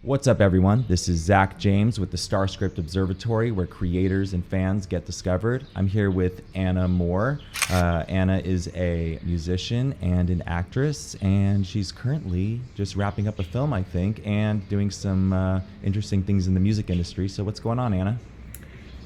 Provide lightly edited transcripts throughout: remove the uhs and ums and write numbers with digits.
What's up, everyone? This is Zach James with the StarScript Observatory, where creators and fans get discovered. I'm here with Anna Moore. Anna is a musician and an actress, and she's currently just wrapping up a film, I think, and doing some interesting things in the music industry. So what's going on, Anna?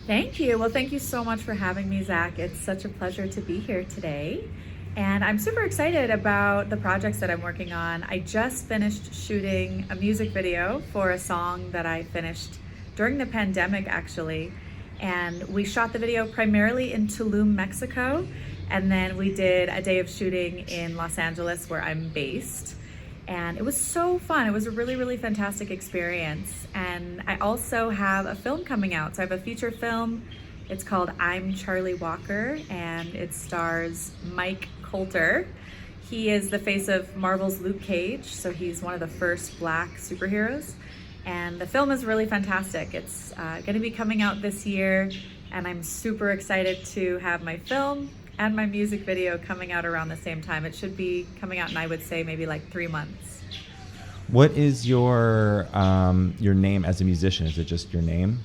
Thank you. Well, thank you so much for having me, Zach. It's such a pleasure to be here today. And I'm super excited about the projects that I'm working on. I just finished shooting a music video for a song that I finished during the pandemic, actually. And we shot the video primarily in Tulum, Mexico. And then we did a day of shooting in Los Angeles, where I'm based. And it was so fun. It was a really, really fantastic experience. And I also have a film coming out. So I have a feature film. It's called I'm Charlie Walker, and it stars Mike Coulter. He is the face of Marvel's Luke Cage, so he's one of the first Black superheroes. And the film is really fantastic. It's going to be coming out this year, and I'm super excited to have my film and my music video coming out around the same time. It should be coming out in, I would say, maybe like 3 months. What is your name as a musician? Is it just your name?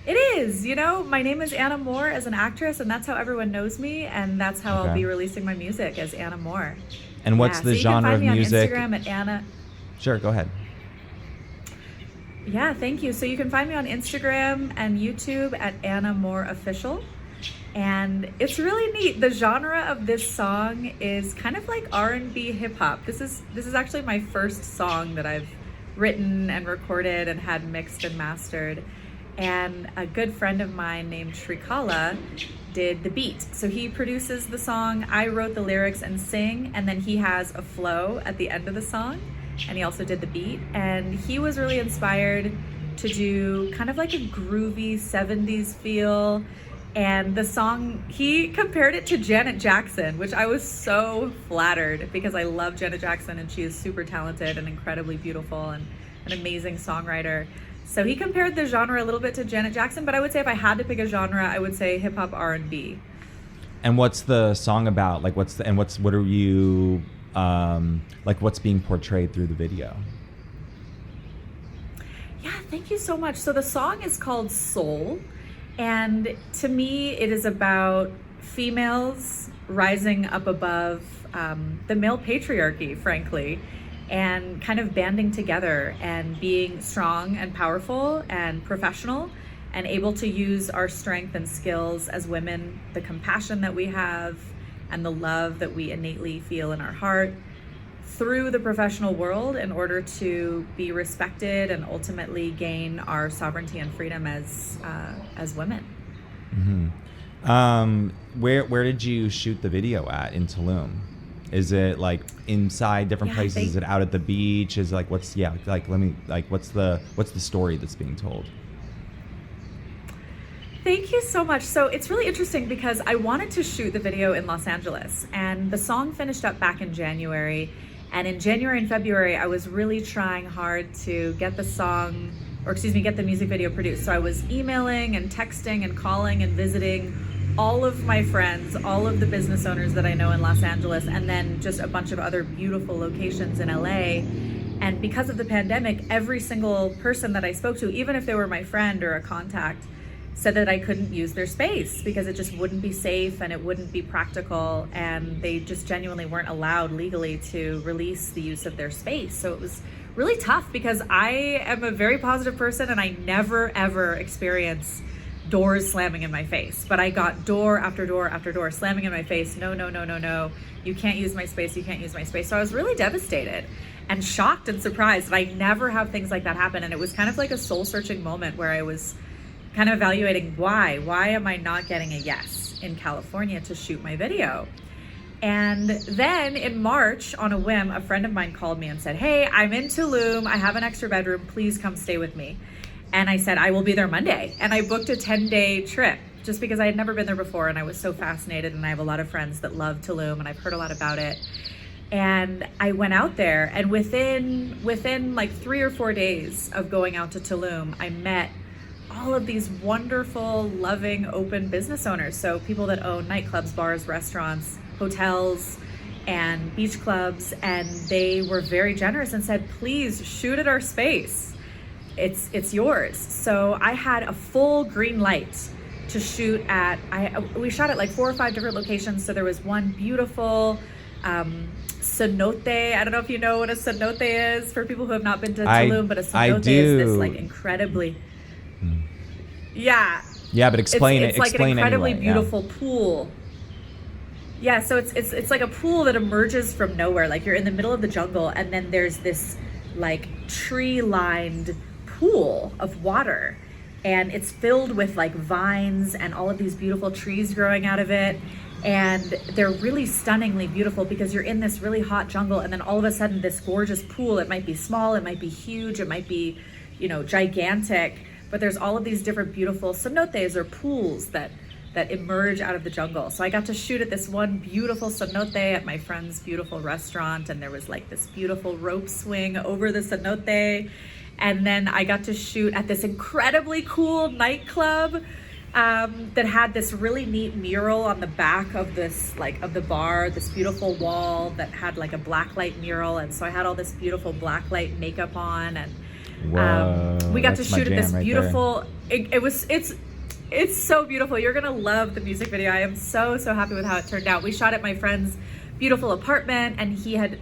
It is, my name is Anna Moore as an actress, and that's how everyone knows me, and that's how I'll be releasing my music, as Anna Moore. And what's the genre of music? You can find me on Instagram at Anna. Sure, go ahead. Yeah, thank you. So you can find me on Instagram and YouTube at Anna Moore Official. And it's really neat. The genre of this song is kind of like R&B hip hop. This is actually my first song that I've written and recorded and had mixed and mastered. And a good friend of mine named Shrikala did the beat. So he produces the song, I wrote the lyrics and sing, and then he has a flow at the end of the song, and he also did the beat. And he was really inspired to do kind of like a groovy 70s feel. And the song, he compared it to Janet Jackson, which I was so flattered, because I love Janet Jackson and she is super talented and incredibly beautiful and an amazing songwriter. So he compared the genre a little bit to Janet Jackson, but I would say if I had to pick a genre, I would say hip hop R&B. And what's the song about? Like, what's being portrayed through the video? Yeah, thank you so much. So the song is called Soul, and to me, it is about females rising up above the male patriarchy, frankly, and kind of banding together and being strong and powerful and professional and able to use our strength and skills as women, the compassion that we have and the love that we innately feel in our heart through the professional world in order to be respected and ultimately gain our sovereignty and freedom as women. Mm-hmm. Where did you shoot the video at in Tulum? Is it like inside different places? Is it out at the beach? Is it like what's the story that's being told? Thank you so much. So it's really interesting because I wanted to shoot the video in Los Angeles, and the song finished up back in January. And in January and February, I was really trying hard to get the music video produced. So I was emailing and texting and calling and visiting all of my friends, all of the business owners that I know in Los Angeles, and then just a bunch of other beautiful locations in LA. And because of the pandemic, every single person that I spoke to, even if they were my friend or a contact, said that I couldn't use their space because it just wouldn't be safe and it wouldn't be practical, and they just genuinely weren't allowed legally to release the use of their space. So it was really tough because I am a very positive person and I never ever experience doors slamming in my face, but I got door after door after door slamming in my face. No, you can't use my space, you can't use my space. So I was really devastated and shocked and surprised that I never have things like that happen. And it was kind of like a soul searching moment where I was kind of evaluating why am I not getting a yes in California to shoot my video. And then in March, on a whim, a friend of mine called me and said, hey, I'm in Tulum, I have an extra bedroom, please come stay with me. And I said, I will be there Monday. And I booked a 10-day trip just because I had never been there before, and I was so fascinated, and I have a lot of friends that love Tulum and I've heard a lot about it. And I went out there, and within like 3 or 4 days of going out to Tulum, I met all of these wonderful, loving, open business owners. So people that own nightclubs, bars, restaurants, hotels, and beach clubs, and they were very generous and said, please shoot at our space. It's yours. So I had a full green light to shoot at. We shot at like 4 or 5 different locations. So there was one beautiful cenote. I don't know if you know what a cenote is for people who have not been to Tulum, but a cenote is this like incredibly yeah, but explain it's it. Like explain an incredibly anyway. beautiful pool. Yeah, so it's like a pool that emerges from nowhere. Like you're in the middle of the jungle, and then there's this like tree-lined pool of water, and it's filled with like vines and all of these beautiful trees growing out of it. And they're really stunningly beautiful because you're in this really hot jungle, and then all of a sudden this gorgeous pool, it might be small, it might be huge, it might be, you know, gigantic, but there's all of these different beautiful cenotes or pools that emerge out of the jungle. So I got to shoot at this one beautiful cenote at my friend's beautiful restaurant, and there was like this beautiful rope swing over the cenote. And then I got to shoot at this incredibly cool nightclub that had this really neat mural on the back of this, like, of the bar, this beautiful wall that had like a blacklight mural. And so I had all this beautiful blacklight makeup on, and we got to shoot at this beautiful, it's so beautiful. You're gonna love the music video. I am so happy with how it turned out. We shot at my friend's beautiful apartment, and he had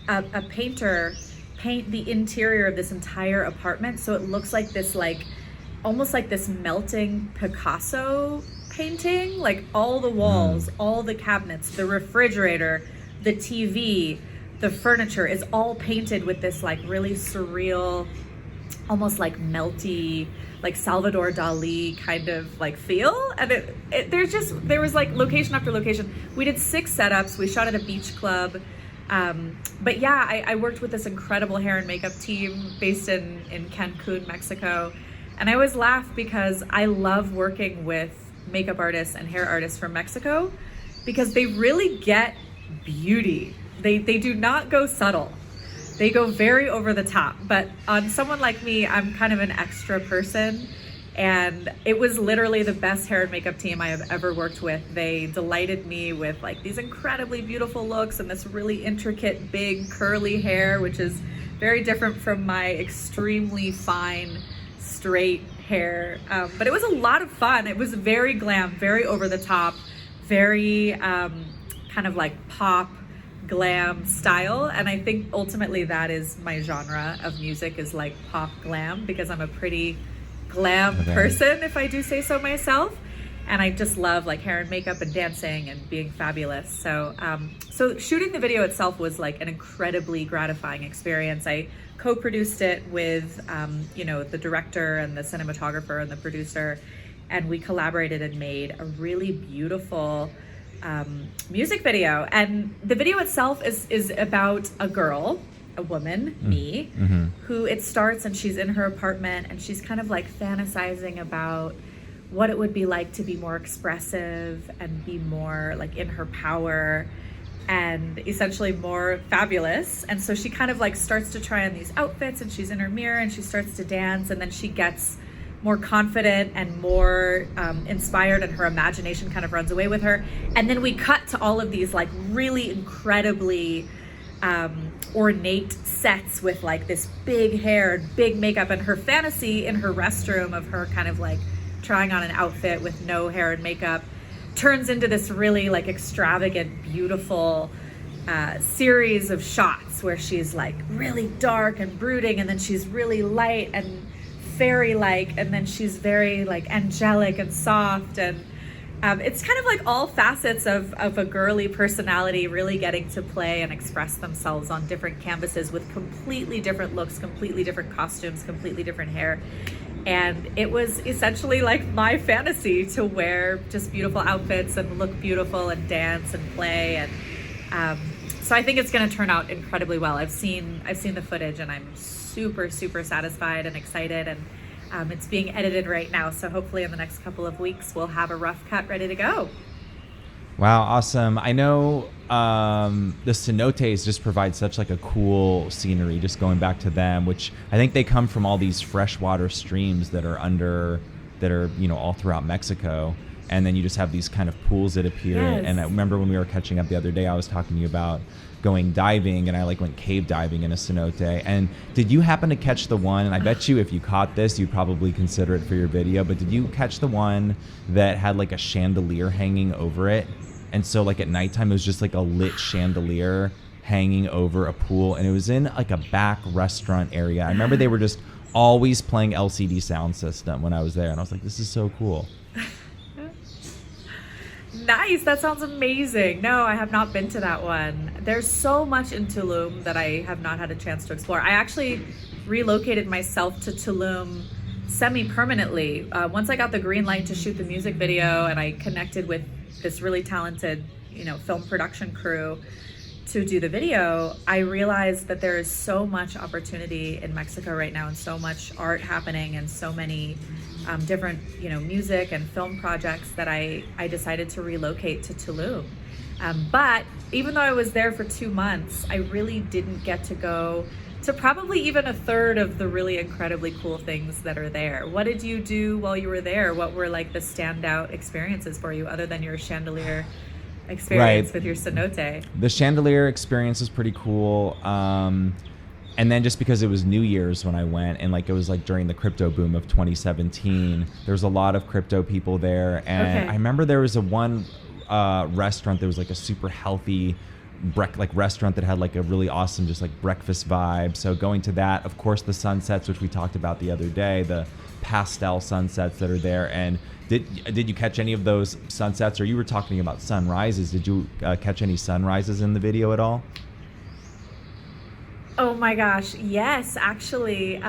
a painter paint the interior of this entire apartment so it looks like this, like almost like this melting Picasso painting. Like all the walls, all the cabinets, the refrigerator, the TV, the furniture is all painted with this like really surreal, almost like melty, like Salvador Dali kind of like feel. And there was like location after location. We did 6 setups. We shot at a beach club. But yeah, I worked with this incredible hair and makeup team based in Cancun, Mexico. And I always laugh because I love working with makeup artists and hair artists from Mexico because they really get beauty. They do not go subtle. They go very over the top. But on someone like me, I'm kind of an extra person. And it was literally the best hair and makeup team I have ever worked with. They delighted me with like these incredibly beautiful looks and this really intricate, big, curly hair, which is very different from my extremely fine, straight hair. But it was a lot of fun. It was very glam, very over the top, very kind of like pop, glam style. And I think ultimately that is my genre of music, is like pop glam, because I'm a pretty glam person, if I do say so myself. And I just love like hair and makeup and dancing and being fabulous. So so shooting the video itself was like an incredibly gratifying experience. I co-produced it with you know, the director and the cinematographer and the producer, and we collaborated and made a really beautiful music video. And the video itself is about a girl, a woman, me, who it starts and she's in her apartment and she's kind of like fantasizing about what it would be like to be more expressive and be more like in her power and essentially more fabulous. And so she kind of like starts to try on these outfits, and she's in her mirror and she starts to dance, and then she gets more confident and more inspired, and her imagination kind of runs away with her. And then we cut to all of these like really incredibly ornate sets with like this big hair and big makeup, and her fantasy in her restroom of her kind of like trying on an outfit with no hair and makeup turns into this really like extravagant, beautiful series of shots where she's like really dark and brooding, and then she's really light and fairy-like, and then she's very like angelic and soft. And it's kind of like all facets of a girly personality really getting to play and express themselves on different canvases with completely different looks, completely different costumes, completely different hair. And it was essentially like my fantasy to wear just beautiful outfits and look beautiful and dance and play. And so I think it's going to turn out incredibly well. I've seen the footage, and I'm super satisfied and excited. And it's being edited right now, so hopefully in the next couple of weeks we'll have a rough cut ready to go. Wow, awesome. I know the cenotes just provide such like a cool scenery, just going back to them, which I think they come from all these freshwater streams that are you know, all throughout Mexico. and then you just have these kind of pools that appear. Yes. And I remember when we were catching up the other day, I was talking to you about going diving, and I like went cave diving in a cenote. And did you happen to catch the one, and I bet you if you caught this, you'd probably consider it for your video, but did you catch the one that had like a chandelier hanging over it? And so like at nighttime, it was just like a lit chandelier hanging over a pool, and it was in like a back restaurant area. I remember they were just always playing LCD sound system when I was there, and I was like, this is so cool. Nice. That sounds amazing. No, I have not been to that one. There's so much in Tulum that I have not had a chance to explore. I actually relocated myself to Tulum semi-permanently. Once I got the green light to shoot the music video and I connected with this really talented, film production crew to do the video, I realized that there is so much opportunity in Mexico right now and so much art happening and so many different, music and film projects that I decided to relocate to Tulum. But even though I was there for 2 months, I really didn't get to go to probably even a third of the really incredibly cool things that are there. What did you do while you were there? What were like the standout experiences for you other than your chandelier experience with your cenote? The chandelier experience was pretty cool. And then just because it was New Year's when I went, and like it was like during the crypto boom of 2017, there was a lot of crypto people there. And I remember there was one restaurant that was like a super healthy restaurant that had like a really awesome just like breakfast vibe. So going to that, of course, the sunsets, which we talked about the other day, the pastel sunsets that are there. And did you catch any of those sunsets? Or you were talking about sunrises. Did you catch any sunrises in the video at all? Oh my gosh, yes, actually.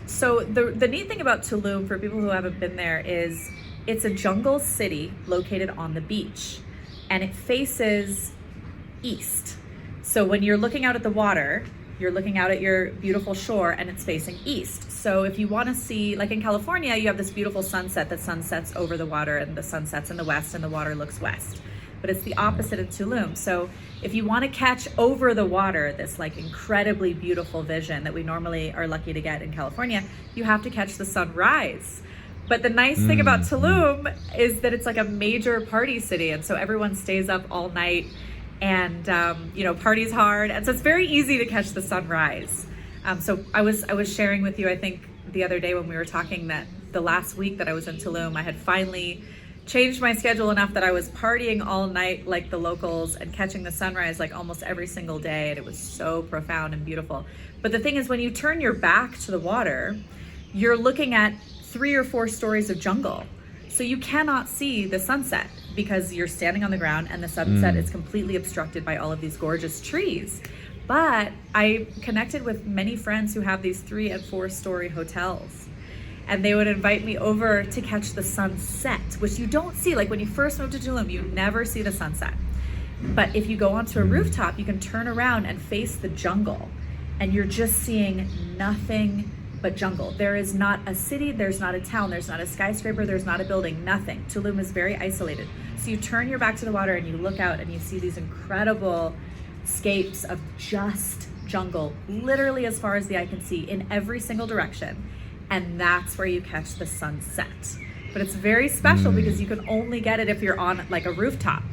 So the neat thing about Tulum, for people who haven't been there, is it's a jungle city located on the beach, and it faces east. So when you're looking out at the water, you're looking out at your beautiful shore, and it's facing east. So if you want to see, like in California, you have this beautiful sunset that sunsets over the water, and the sun sets in the west and the water looks west. But it's the opposite in Tulum. So if you want to catch over the water this like incredibly beautiful vision that we normally are lucky to get in California, you have to catch the sunrise. But the nice thing about Tulum is that it's like a major party city, and so everyone stays up all night and parties hard, and so it's very easy to catch the sunrise. So I was sharing with you, I think the other day when we were talking, that the last week that I was in Tulum, I had finally changed my schedule enough that I was partying all night like the locals and catching the sunrise like almost every single day, and it was so profound and beautiful. But the thing is, when you turn your back to the water, you're looking at 3 or 4 stories of jungle. So you cannot see the sunset because you're standing on the ground and the sunset is completely obstructed by all of these gorgeous trees. But I connected with many friends who have these 3 and 4 story hotels, and they would invite me over to catch the sunset, which you don't see. Like when you first move to Tulum, you never see the sunset. But if you go onto a rooftop, you can turn around and face the jungle, and you're just seeing nothing but jungle. There is not a city, there's not a town, there's not a skyscraper, there's not a building, nothing. Tulum is very isolated. So you turn your back to the water and you look out and you see these incredible scapes of just jungle, literally as far as the eye can see in every single direction. And that's where you catch the sunset. But it's very special because you can only get it if you're on like a rooftop.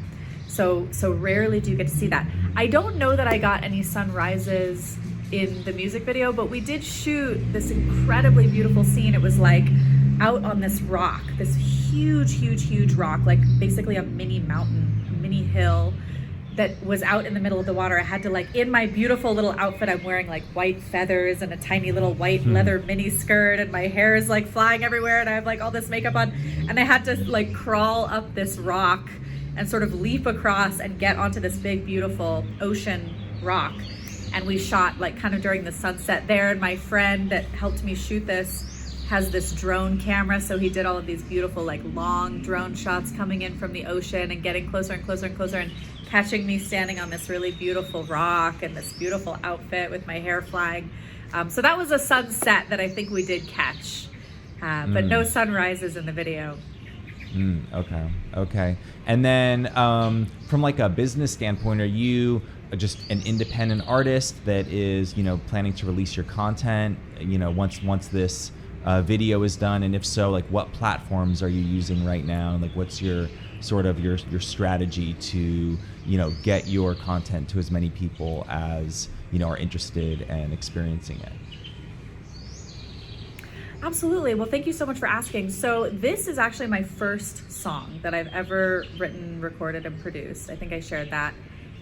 So rarely do you get to see that. I don't know that I got any sunrises in the music video, but we did shoot this incredibly beautiful scene. It was like out on this rock, this huge rock, like basically a mini mountain, a mini hill that was out in the middle of the water. I had to, like, in my beautiful little outfit, I'm wearing like white feathers and a tiny little white leather mini skirt, and my hair is like flying everywhere, and I have like all this makeup on, and I had to like crawl up this rock and sort of leap across and get onto this big beautiful ocean rock. And we shot like kind of during the sunset there, and my friend that helped me shoot this has this drone camera, so he did all of these beautiful like long drone shots coming in from the ocean and getting closer and closer and closer and catching me standing on this really beautiful rock and this beautiful outfit with my hair flying. So that was a sunset that I think we did catch, but no sunrises in the video. Okay. And then from like a business standpoint, are you just an independent artist that is, planning to release your content, once this video is done, and if so, like what platforms are you using right now, and like what's your sort of your strategy to get your content to as many people as are interested and experiencing it? Absolutely. Well, thank you so much for asking. So this is actually my first song that I've ever written, recorded, and produced. I think I shared that.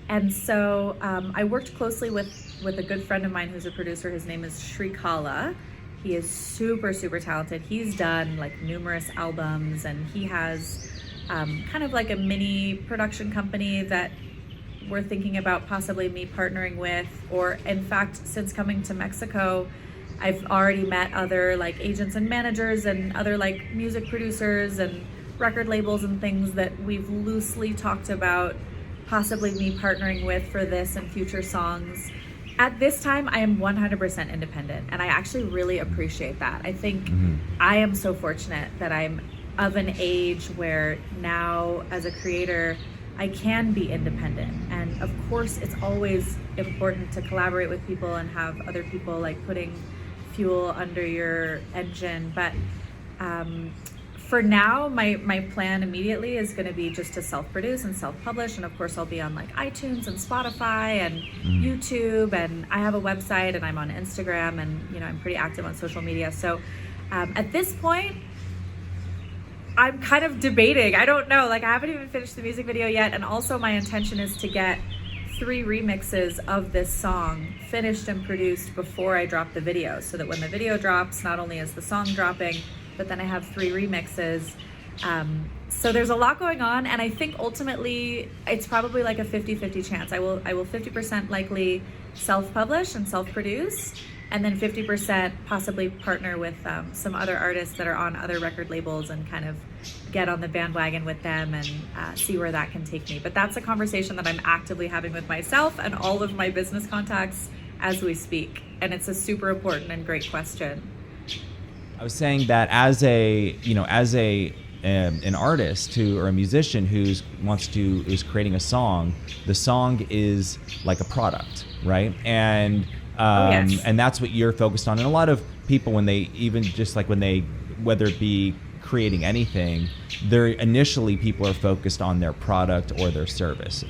And so I worked closely with a good friend of mine who's a producer. His name is Shrikala. He is super, super talented. He's done like numerous albums, and he has kind of like a mini production company that we're thinking about possibly me partnering with. Or in fact, since coming to Mexico, I've already met other like agents and managers and other like music producers and record labels and things that we've loosely talked about possibly me partnering with for this and future songs. At this time, I am 100% independent, and I actually really appreciate that. I think I am so fortunate that I'm of an age where now as a creator, I can be independent. And of course, it's always important to collaborate with people and have other people like putting fuel under your engine. But for now, my plan immediately is going to be just to self-produce and self-publish. And of course, I'll be on like iTunes and Spotify and YouTube. And I have a website, and I'm on Instagram, and I'm pretty active on social media. So at this point, I'm kind of debating. I don't know. Like, I haven't even finished the music video yet. And also my intention is to get 3 remixes of this song finished and produced before I drop the video, so that when the video drops, not only is the song dropping, but then I have 3 remixes. So there's a lot going on, and I think ultimately it's probably like a 50-50 chance. I will 50% likely self-publish and self-produce, and then 50% possibly partner with some other artists that are on other record labels and kind of get on the bandwagon with them and see where that can take me. But that's a conversation that I'm actively having with myself and all of my business contacts as we speak. And it's a super important and great question. I was saying that as an artist or a musician who's creating a song, the song is like a product, right? And yes. And that's what you're focused on. And a lot of people, whether it be creating anything, initially people are focused on their product or their service.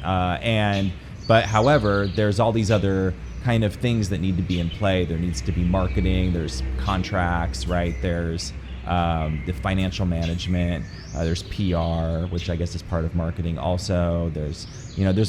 But however, there's all these other kind of things that need to be in play. There needs to be marketing, there's contracts, right? There's the financial management, there's PR, which I guess is part of marketing also. There's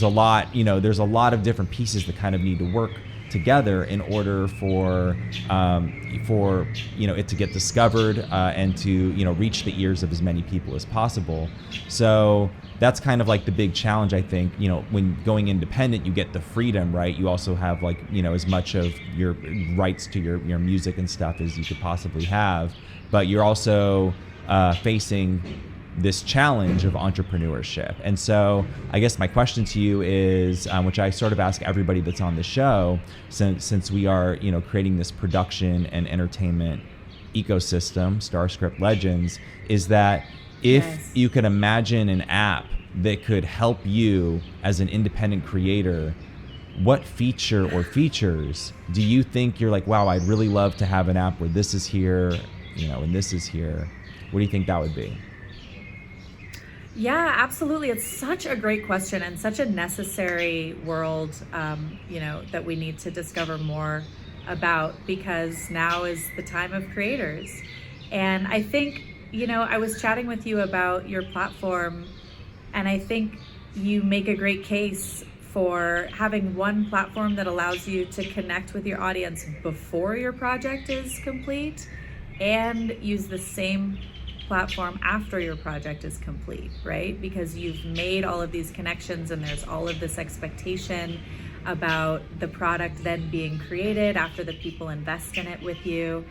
a lot of different pieces that kind of need to work together in order for it to get discovered and to reach the ears of as many people as possible. So that's kind of like the big challenge, I think. When going independent, you get the freedom, right? You also have like as much of your rights to your music and stuff as you could possibly have, but you're also facing this challenge of entrepreneurship. And so I guess my question to you is, which I sort of ask everybody that's on the show, since we are, creating this production and entertainment ecosystem, StarScript Legends, is that if you could imagine an app that could help you as an independent creator, what feature or features do you think you're like, wow, I'd really love to have an app where this is here, and this is here? What do you think that would be? Yeah, absolutely. It's such a great question and such a necessary world, that we need to discover more about, because now is the time of creators. And I think, I was chatting with you about your platform, and I think you make a great case for having one platform that allows you to connect with your audience before your project is complete, and use the same platform after your project is complete, right? Because you've made all of these connections, and there's all of this expectation about the product then being created after the people invest in it with you,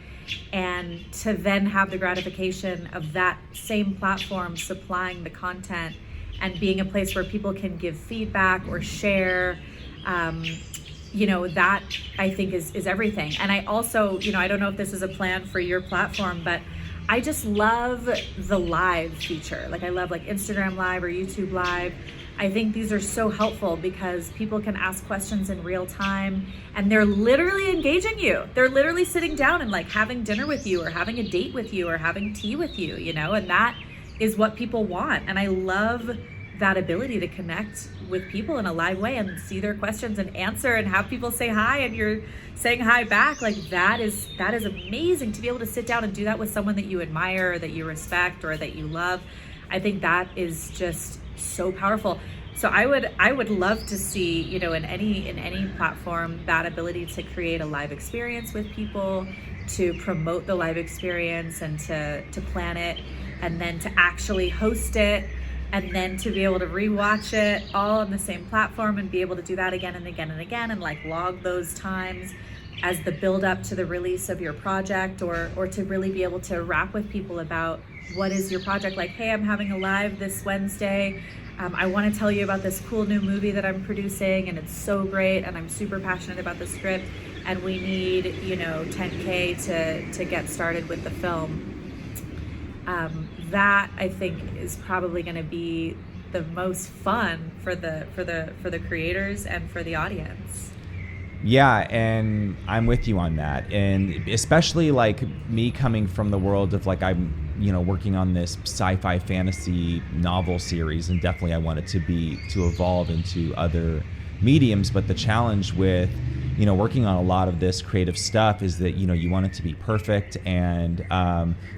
and to then have the gratification of that same platform supplying the content and being a place where people can give feedback or share. That I think is everything. And I also, I don't know if this is a plan for your platform, but I just love the live feature. Like, I love like Instagram Live or YouTube Live. I think these are so helpful because people can ask questions in real time and they're literally engaging you. They're literally sitting down and like having dinner with you or having a date with you or having tea with you, you know, and that is what people want. And I love that ability to connect with people in a live way and see their questions and answer and have people say hi and you're saying hi back. Like that is amazing to be able to sit down and do that with someone that you admire, or that you respect, or that you love. I think that is just so powerful. So I would love to see, you know, in any platform, that ability to create a live experience with people, to promote the live experience and to plan it, and then to actually host it, and then to be able to rewatch it all on the same platform and be able to do that again and again and again, and like log those times as the build up to the release of your project, or to really be able to rap with people about what is your project. Like, hey, I'm having a live this Wednesday. I want to tell you about this cool new movie that I'm producing, and it's so great, and I'm super passionate about the script, and we need, you know, 10K to get started with the film. That I think is probably going to be the most fun for the creators and for the audience. Yeah, and I'm with you on that. And especially like me coming from the world of like, I'm, you know, working on this sci-fi fantasy novel series, and definitely I want it to evolve into other mediums. But the challenge with, you know, working on a lot of this creative stuff is that, you know, you want it to be perfect, and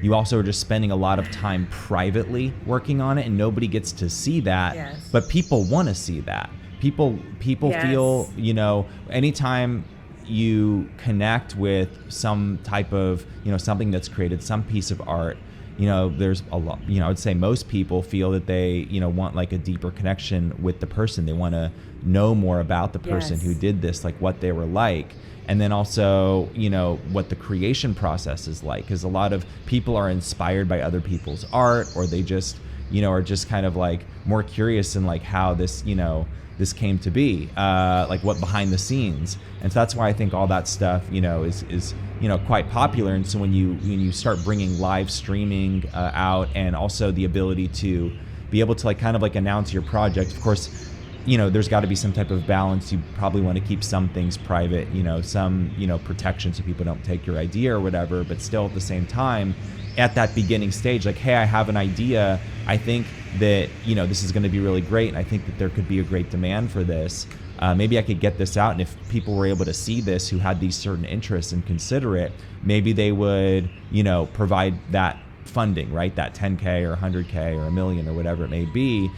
you also are just spending a lot of time privately working on it, and nobody gets to see that. Yes. But people want to see that. People Yes. feel, you know, anytime you connect with some type of, you know, something that's created, some piece of art, you know, there's a lot, you know, I would say most people feel that they, you know, want like a deeper connection with the person. They want to know more about the person Yes. who did this, like what they were like. And then also, you know, what the creation process is like, because a lot of people are inspired by other people's art, or they just, you know, are just kind of like more curious in like how this, you know, this came to be, like what behind the scenes. And so that's why I think all that stuff, you know, is you know, quite popular. And so when you start bringing live streaming out, and also the ability to be able to like kind of like announce your project, of course, you know, there's got to be some type of balance. You probably want to keep some things private, you know, some, you know, protection so people don't take your idea or whatever, but still at the same time, at that beginning stage, like, hey, I have an idea. I think that, you know, this is going to be really great, and I think that there could be a great demand for this. Maybe I could get this out, and if people were able to see this who had these certain interests and consider it, maybe they would, you know, provide that funding, right? That 10K or 100K or $1 million or whatever it may be,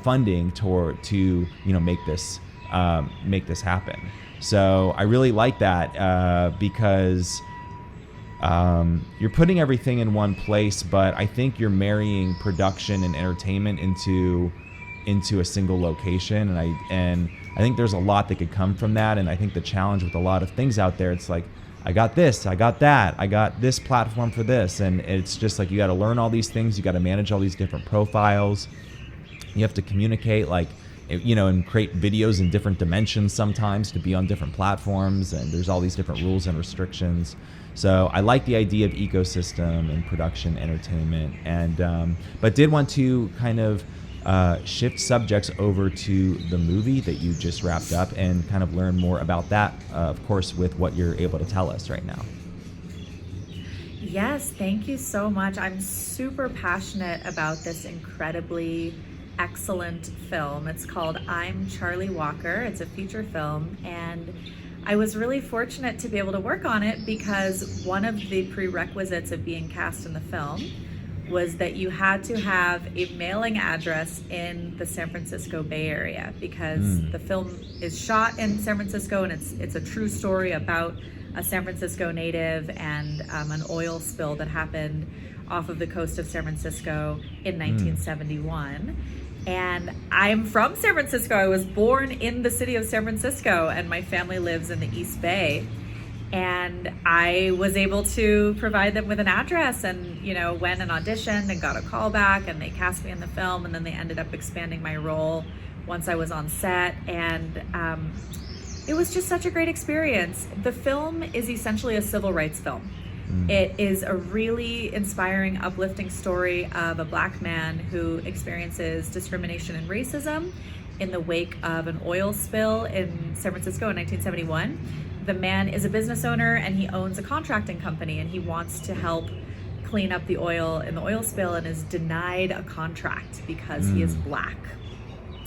funding to, you know, make this happen. So I really like that because you're putting everything in one place, but I think you're marrying production and entertainment into a single location, and I think there's a lot that could come from that. And I think the challenge with a lot of things out there, it's like, I got this, I got that, I got this platform for this, and it's just like you got to learn all these things, you got to manage all these different profiles, you have to communicate, like, you know, and create videos in different dimensions sometimes to be on different platforms, and there's all these different rules and restrictions. So I like the idea of ecosystem and production entertainment, and but did want to kind of shift subjects over to the movie that you just wrapped up, and kind of learn more about that, of course, with what you're able to tell us right now. Yes, thank you so much. I'm super passionate about this incredibly excellent film. It's called I'm Charlie Walker. It's a feature film, and I was really fortunate to be able to work on it because one of the prerequisites of being cast in the film was that you had to have a mailing address in the San Francisco Bay Area, because the film is shot in San Francisco, and it's a true story about a San Francisco native and an oil spill that happened off of the coast of San Francisco in 1971. And I'm from San Francisco. I was born in the city of San Francisco, and my family lives in the East Bay. And I was able to provide them with an address, and, you know, went and auditioned and got a call back, and they cast me in the film, and then they ended up expanding my role once I was on set. And it was just such a great experience. The film is essentially a civil rights film. It is a really inspiring, uplifting story of a Black man who experiences discrimination and racism in the wake of an oil spill in San Francisco in 1971. The man is a business owner and he owns a contracting company, and he wants to help clean up the oil in the oil spill and is denied a contract because he is Black.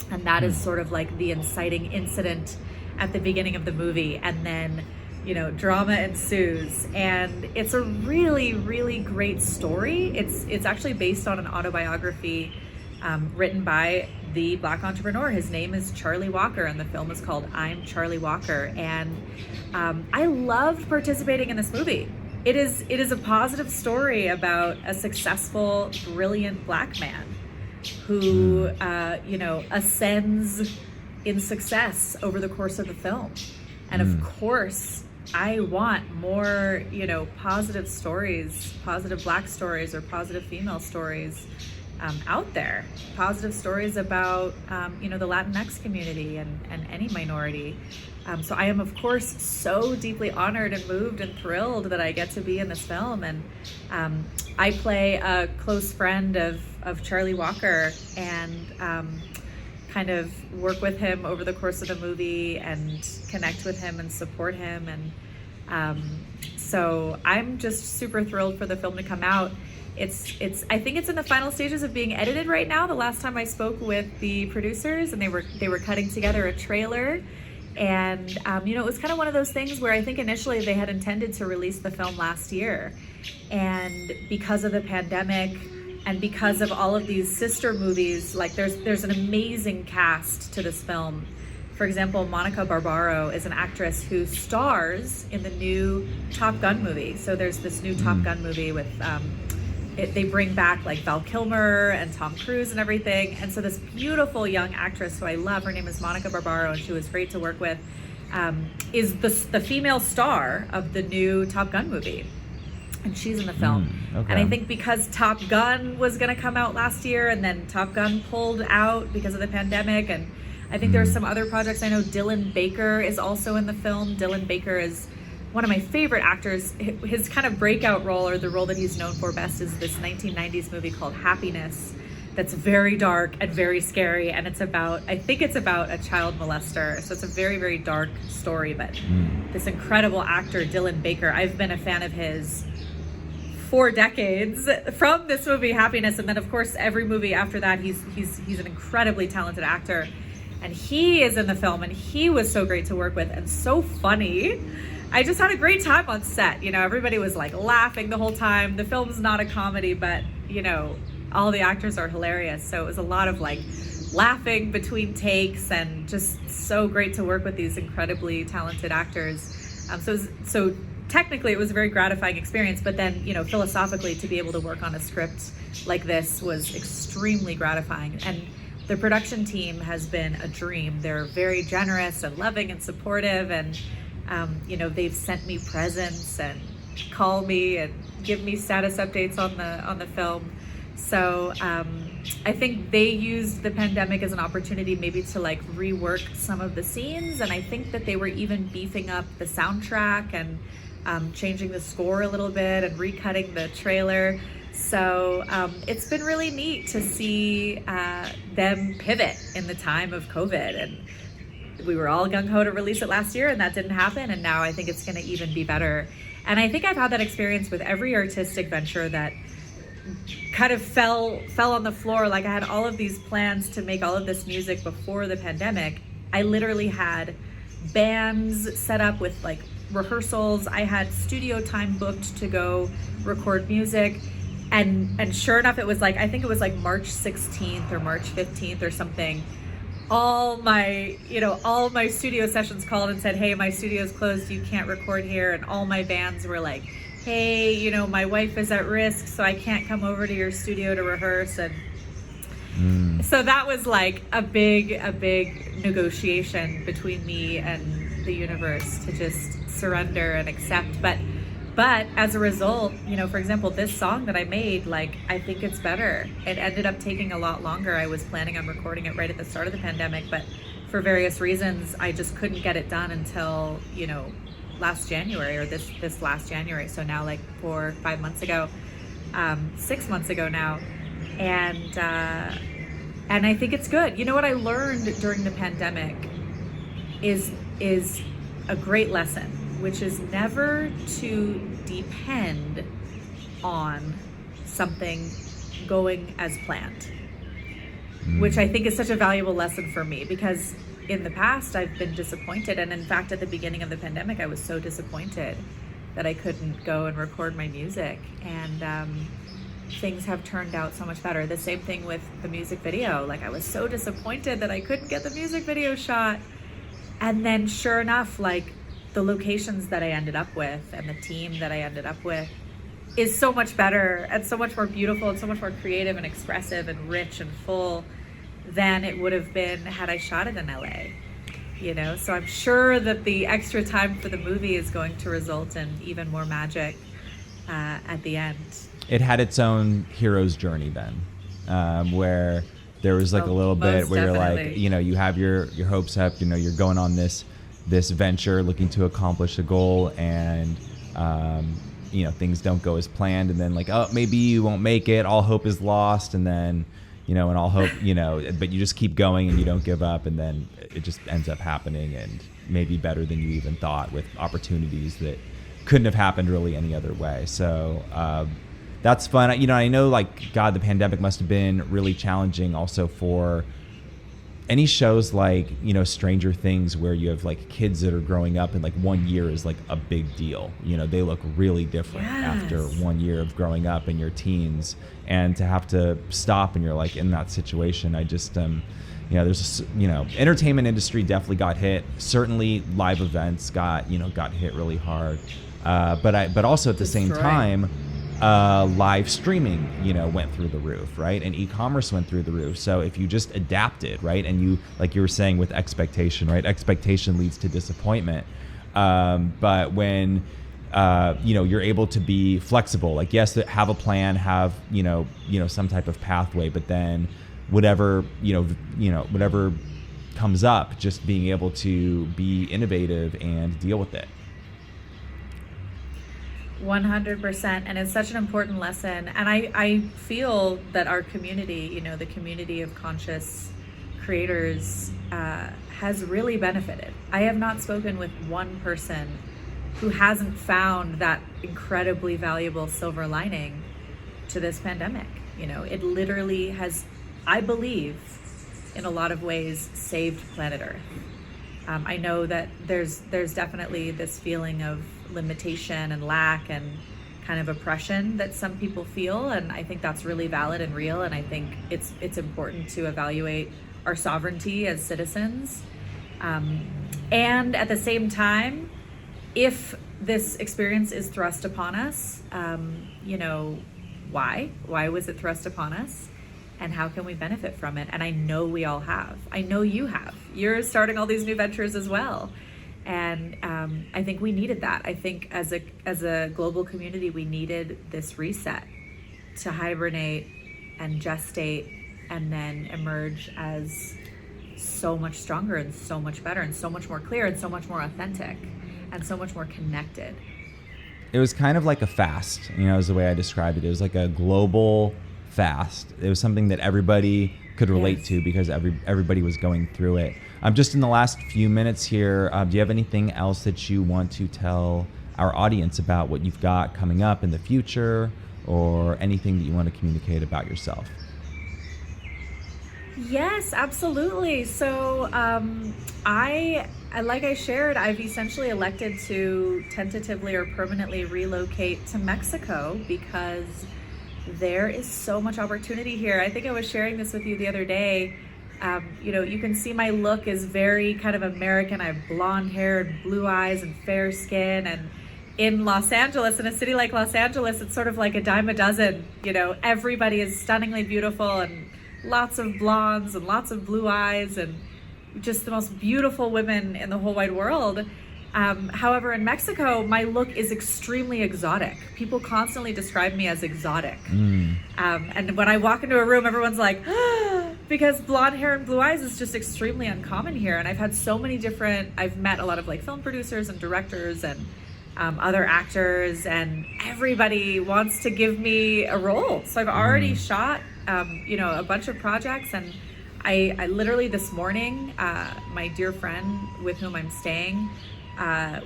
And that is sort of like the inciting incident at the beginning of the movie. And then, you know, drama ensues, and it's a really, really great story. It's actually based on an autobiography written by the Black entrepreneur. His name is Charlie Walker, and the film is called I'm Charlie Walker. And I loved participating in this movie. It is a positive story about a successful, brilliant Black man who, you know, ascends in success over the course of the film. And of course, I want more, you know, positive stories, positive Black stories or positive female stories out there. Positive stories about, you know, the Latinx community and any minority. So I am, of course, so deeply honored and moved and thrilled that I get to be in this film. And I play a close friend of Charlie Walker, and kind of work with him over the course of the movie and connect with him and support him. And so I'm just super thrilled for the film to come out. I think it's in the final stages of being edited right now. The last time I spoke with the producers, and they were cutting together a trailer. And you know, it was kind of one of those things where I think initially they had intended to release the film last year, and because of the pandemic and because of all of these sister movies, like there's an amazing cast to this film. For example, Monica Barbaro is an actress who stars in the new Top Gun movie. So there's this new Top Gun movie with they bring back like Val Kilmer and Tom Cruise and everything. And so this beautiful young actress who I love, her name is Monica Barbaro, and she was great to work with, is the female star of the new Top Gun movie. And she's in the film. Okay. And I think because Top Gun was going to come out last year, and then Top Gun pulled out because of the pandemic, and I think there's some other projects. I know Dylan Baker is also in the film. Dylan Baker is one of my favorite actors. His kind of breakout role, or the role that he's known for best, is this 1990s movie called Happiness that's very dark and very scary, and I think it's about a child molester. So it's a very, very dark story, but this incredible actor, Dylan Baker, I've been a fan of his for decades, from this movie Happiness, and then of course every movie after that. He's an incredibly talented actor, and he is in the film, and he was so great to work with and so funny. I just had a great time on set. You know, everybody was like laughing the whole time. The film's not a comedy, but you know, all the actors are hilarious. So it was a lot of like laughing between takes, and just so great to work with these incredibly talented actors. So technically it was a very gratifying experience, but then, you know, philosophically, to be able to work on a script like this was extremely gratifying. And the production team has been a dream. They're very generous and loving and supportive, and you know, they've sent me presents and call me and give me status updates on the film. So I think they used the pandemic as an opportunity maybe to like rework some of the scenes, and I think that they were even beefing up the soundtrack and changing the score a little bit and recutting the trailer. So it's been really neat to see them pivot in the time of COVID. And we were all gung-ho to release it last year, and that didn't happen. And now I think it's going to even be better. And I think I've had that experience with every artistic venture that kind of fell on the floor. Like, I had all of these plans to make all of this music before the pandemic. I literally had bands set up with like rehearsals. I had studio time booked to go record music. And sure enough, it was like, I think it was like March 16th or March 15th or something. All my studio sessions called and said, hey, my studio's closed, you can't record here. And all my bands were like, hey, you know, my wife is at risk, so I can't come over to your studio to rehearse. And so that was like a big negotiation between me and the universe to just surrender and accept. But as a result, you know, for example, this song that I made, like, I think it's better. It ended up taking a lot longer. I was planning on recording it right at the start of the pandemic, but for various reasons, I just couldn't get it done until, you know, last January, or this last January. So now like 4 or 5 months ago, 6 months ago now. And I think it's good. You know what I learned during the pandemic is a great lesson, which is never to depend on something going as planned, which I think is such a valuable lesson for me, because in the past I've been disappointed. And in fact, at the beginning of the pandemic, I was so disappointed that I couldn't go and record my music. And things have turned out so much better. The same thing with the music video. Like, I was so disappointed that I couldn't get the music video shot. And then sure enough, like, the locations that I ended up with and the team that I ended up with is so much better and so much more beautiful and so much more creative and expressive and rich and full than it would have been had I shot it in LA. You know, so I'm sure that the extra time for the movie is going to result in even more magic at the end. It had its own hero's journey then, where there was like a little bit where you're like, you know, you have your hopes up, you know, you're going on this venture looking to accomplish a goal, and you know, things don't go as planned, and then like, oh, maybe you won't make it, all hope is lost, and then, you know, and all hope, you know, but you just keep going and you don't give up, and then it just ends up happening, and maybe better than you even thought, with opportunities that couldn't have happened really any other way. So that's fun. You know, I know, like, God, the pandemic must have been really challenging also for any shows like, you know, Stranger Things, where you have like kids that are growing up and like 1 year is like a big deal. You know, they look really different after 1 year of growing up in your teens, and to have to stop and you're like in that situation. I just, you know, there's, you know, entertainment industry definitely got hit. Certainly live events got hit really hard. But also at the same time, live streaming, you know, went through the roof, right? And e-commerce went through the roof. So if you just adapted, right? And you, like you were saying with expectation, right? Expectation leads to disappointment. But when, you know, you're able to be flexible, like, yes, have a plan, have, you know, some type of pathway, but then whatever comes up, just being able to be innovative and deal with it. 100%. And it's such an important lesson. And I feel that our community, you know, the community of conscious creators, has really benefited. I have not spoken with one person who hasn't found that incredibly valuable silver lining to this pandemic. You know, it literally has, I believe, in a lot of ways, saved planet Earth. I know that there's definitely this feeling of limitation and lack and kind of oppression that some people feel, and I think that's really valid and real, and I think it's important to evaluate our sovereignty as citizens. And at the same time, if this experience is thrust upon us, you know, why was it thrust upon us? And how can we benefit from it? And I know we all have. I know you have. You're starting all these new ventures as well. And I think we needed that. I think as a global community, we needed this reset to hibernate and gestate and then emerge as so much stronger and so much better and so much more clear and so much more authentic and so much more connected. It was kind of like a fast, you know, is the way I described it. It was like a global fast. It was something that everybody could relate to, because everybody was going through it. Just in the last few minutes here, do you have anything else that you want to tell our audience about what you've got coming up in the future, or anything that you want to communicate about yourself? Yes, absolutely. So like I shared, I've essentially elected to tentatively or permanently relocate to Mexico, because there is so much opportunity here. I think I was sharing this with you the other day. You know, you can see my look is very kind of American. I have blonde hair and blue eyes and fair skin. And in Los Angeles, in a city like Los Angeles, it's sort of like a dime a dozen. You know, everybody is stunningly beautiful, and lots of blondes and lots of blue eyes and just the most beautiful women in the whole wide world. However, in Mexico, my look is extremely exotic. People constantly describe me as exotic. And when I walk into a room, everyone's like, because blonde hair and blue eyes is just extremely uncommon here. And I've had so many I've met a lot of like film producers and directors and other actors, and everybody wants to give me a role. So I've already shot, a bunch of projects, and I literally this morning, my dear friend with whom I'm staying,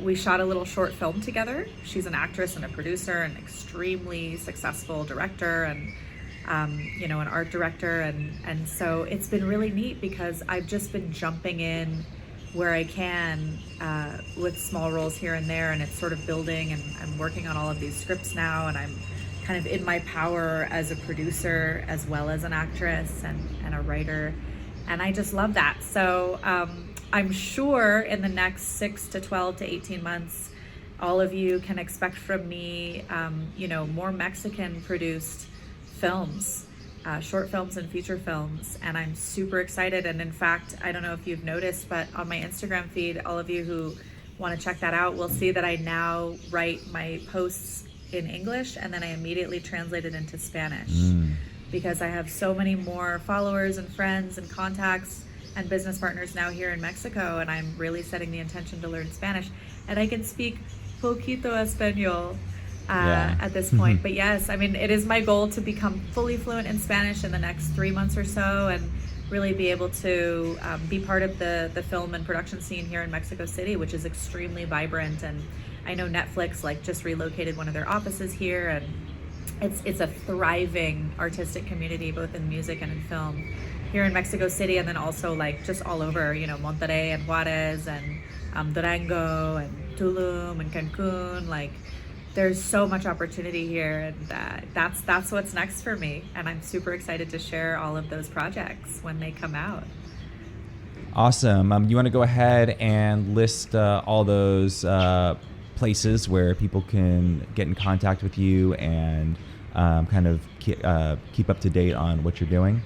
we shot a little short film together. She's an actress and a producer, an extremely successful director, and an art director, and so it's been really neat because I've just been jumping in where I can with small roles here and there, and it's sort of building, and I'm working on all of these scripts now, and I'm kind of in my power as a producer as well as an actress and a writer, and I just love that. So I'm sure in the next 6 to 12 to 18 months, all of you can expect from me, more Mexican produced films, short films and feature films, and I'm super excited. And in fact, I don't know if you've noticed, but on my Instagram feed, all of you who want to check that out will see that I now write my posts in English and then I immediately translate it into Spanish because I have so many more followers and friends and contacts and business partners now here in Mexico, and I'm really setting the intention to learn Spanish, and I can speak poquito español at this point. But yes, I mean, it is my goal to become fully fluent in Spanish in the next 3 months or so, and really be able to be part of the film and production scene here in Mexico City, which is extremely vibrant. And I know Netflix just relocated one of their offices here, and it's a thriving artistic community, both in music and in film here in Mexico City, and then also just all over, Monterrey and Juarez and Durango and Tulum and Cancun. There's so much opportunity here, and that's what's next for me, and I'm super excited to share all of those projects when they come out. Awesome. You want to go ahead and list all those places where people can get in contact with you and kind of keep up to date on what you're doing?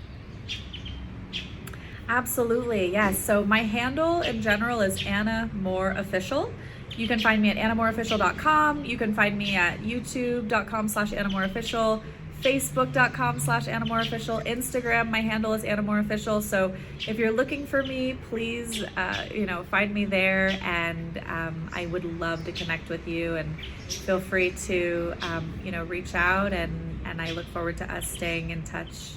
Absolutely, yes. So my handle in general is Anna Moore Official. You can find me at annamooreofficial.com. You can find me at youtube.com/AnnaMooreOfficial, Facebook.com/AnnaMooreOfficial, Instagram, my handle is Anna Moore Official. So if you're looking for me, please, find me there, and I would love to connect with you, and feel free to, reach out, and I look forward to us staying in touch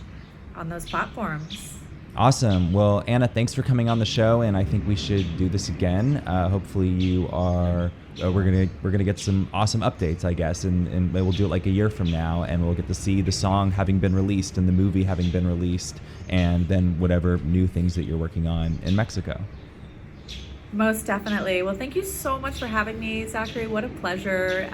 on those platforms. Awesome. Well, Anna, thanks for coming on the show, and I think we should do this again. Hopefully we're gonna get some awesome updates, I guess, and we'll do it like a year from now, and we'll get to see the song having been released and the movie having been released, and then whatever new things that you're working on in Mexico. Most definitely. Well, thank you so much for having me, Zachary. What a pleasure.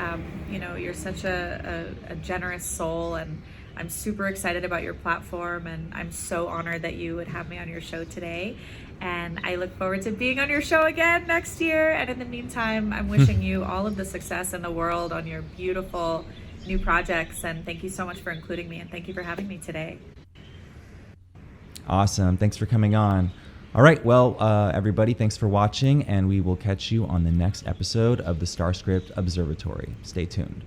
You're such a generous soul, and I'm super excited about your platform, and I'm so honored that you would have me on your show today. And I look forward to being on your show again next year. And in the meantime, I'm wishing you all of the success in the world on your beautiful new projects. And thank you so much for including me, and thank you for having me today. Awesome. Thanks for coming on. All right. Well, everybody, thanks for watching, and we will catch you on the next episode of the StarScript Observatory. Stay tuned.